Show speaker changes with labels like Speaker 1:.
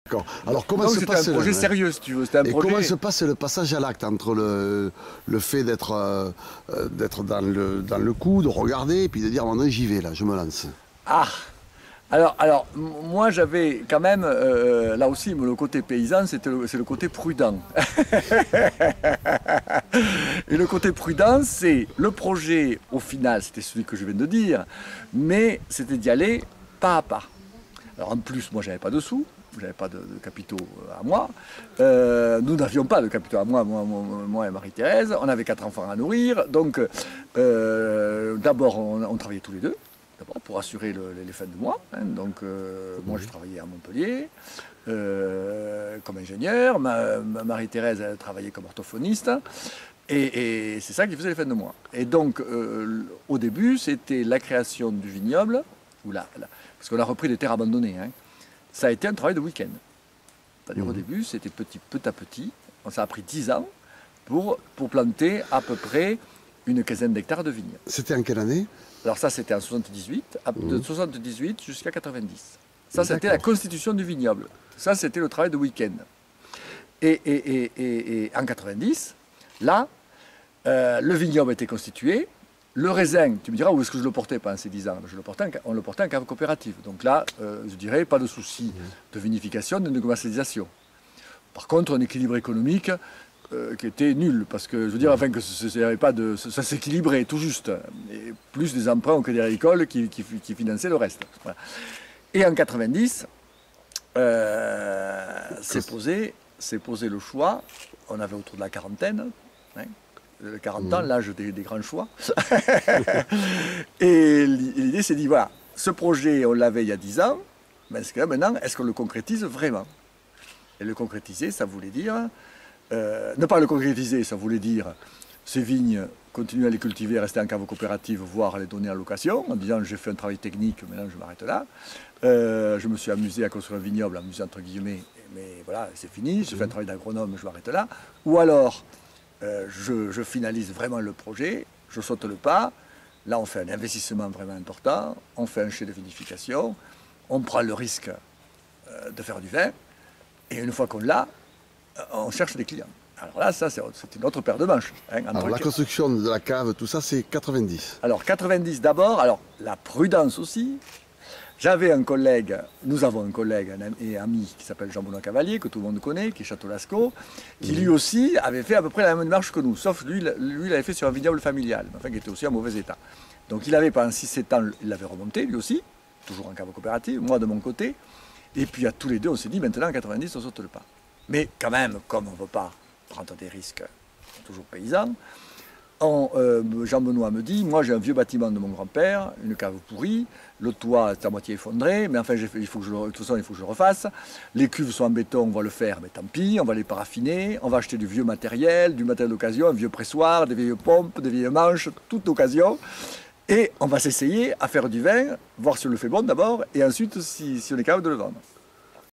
Speaker 1: D'accord. Alors comment se
Speaker 2: C'était
Speaker 1: passe
Speaker 2: un projet sérieux, si tu veux. C'était un projet...
Speaker 1: comment se passe le passage à l'acte entre le fait d'être dans le coup, de regarder, et puis de dire, à un moment donné, j'y vais là, je me lance.
Speaker 2: Ah! Alors, moi j'avais quand même, là aussi, le côté paysan, c'est le côté prudent. Et le côté prudent, c'est le projet, au final, c'était celui que je viens de dire, mais c'était d'y aller pas à pas. Alors en plus, moi j'avais pas de sous, j'avais pas de capitaux à moi. Nous n'avions pas de capitaux à moi et Marie-Thérèse. On avait 4 enfants à nourrir, donc d'abord on travaillait tous les deux. D'abord pour assurer les fins de mois. Hein. Donc moi je travaillais à Montpellier comme ingénieur, Marie-Thérèse elle travaillait comme orthophoniste, et c'est ça qui faisait les fins de mois. Et donc au début c'était la création du vignoble, parce qu'on a repris des terres abandonnées. Hein. Ça a été un travail de week-end. C'est-à-dire au début c'était petit à petit, ça a pris 10 ans pour planter à peu près une quinzaine d'hectares de vignes.
Speaker 1: C'était en quelle année?
Speaker 2: Alors ça, c'était en 78, de 78 jusqu'à 90. Ça, c'était la constitution du vignoble. Ça, c'était le travail de week-end. Et en 90, là, le vignoble était constitué. Le raisin, tu me diras où est-ce que je le portais pendant ces 10 ans? On le portait en cave coopérative. Donc là, je dirais, pas de souci de vinification, de commercialisation. Par contre, un équilibre économique qui était nul, parce que je veux dire, afin que ça s'équilibrait tout juste, et plus des emprunts au Crédit Agricole qui finançaient le reste. Voilà. Et en 90, s'est posé le choix, on avait autour de la quarantaine, hein, 40 ans, l'âge des grands choix, et l'idée s'est dit, voilà, ce projet, on l'avait il y a 10 ans, mais maintenant, est-ce qu'on le concrétise vraiment? Et le concrétiser, ça voulait dire... ne pas le concrétiser, ça voulait dire ces vignes, continuer à les cultiver, rester en cave coopérative, voire les donner en location, en disant j'ai fait un travail technique, maintenant je m'arrête là. Je me suis amusé à construire un vignoble, amusé entre guillemets, mais voilà, c'est fini, j'ai fait un travail d'agronome, je m'arrête là. Ou alors, je finalise vraiment le projet, je saute le pas, là on fait un investissement vraiment important, on fait un chai de vinification, on prend le risque de faire du vin, et une fois qu'on l'a, on cherche des clients. Alors là, ça, c'est une autre paire de manches. Hein,
Speaker 1: alors la construction de la cave, tout ça, c'est 90. Alors
Speaker 2: 90 d'abord, alors la prudence aussi. J'avais un collègue, nous avons un collègue et ami qui s'appelle Jean-Benoît Cavalier, que tout le monde connaît, qui est Château-Lascaux, qui lui aussi avait fait à peu près la même démarche que nous, sauf lui, il avait fait sur un vignoble familial, enfin qui était aussi en mauvais état. Donc il avait pendant 6-7 ans, il l'avait remonté lui aussi, toujours en cave coopérative, moi de mon côté, et puis à tous les deux, on s'est dit maintenant en 90, on saute le pas. Mais quand même, comme on ne veut pas prendre des risques toujours paysans, Jean-Benoît me dit, moi j'ai un vieux bâtiment de mon grand-père, une cave pourrie, le toit est à moitié effondré, mais enfin de toute façon il faut que je le refasse. Les cuves sont en béton, on va le faire, mais tant pis, on va les paraffiner, on va acheter du vieux matériel, d'occasion, un vieux pressoir, des vieilles pompes, des vieilles manches, toute d'occasion. Et on va s'essayer à faire du vin, voir si on le fait bon d'abord, et ensuite si on est capable de le vendre.